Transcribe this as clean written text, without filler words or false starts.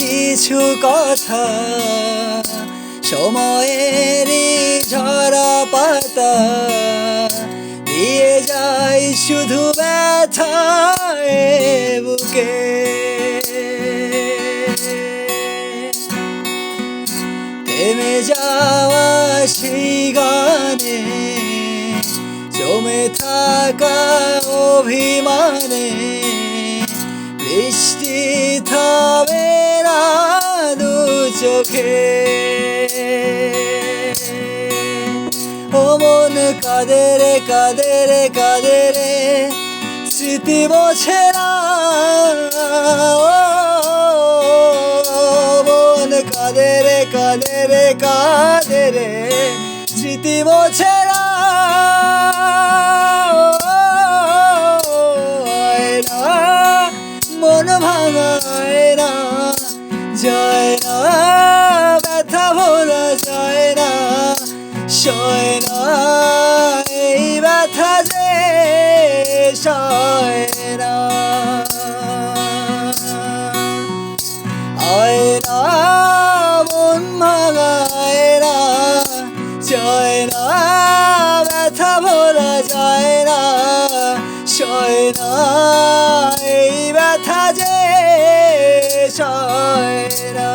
কিছু কথা সময়েরই ঝরা পাতা দিয়ে যায় শুধু ব্যথায় বুকে। থেমে যাওয়া সেই গানে জমে থাকা অভিমানে বৃষ্টি থামে না দু চোখে। ও মন কাঁদে রে কাঁদে রে কাঁদে রে স্মৃতি মোছে না। ও মন কাঁদে রে কাঁদে রে কাঁদে রে স্মৃতি মোছে না। মন ভাঙায় না যায় না, ব্যথা ভোলা যায় না, সয় না এই ব্যথা যে সয় না। আয় না মন ভাঙায় না যায় না, ব্যথা ভোলা যায় না, সয় না এই ব্যথা যে সয় না।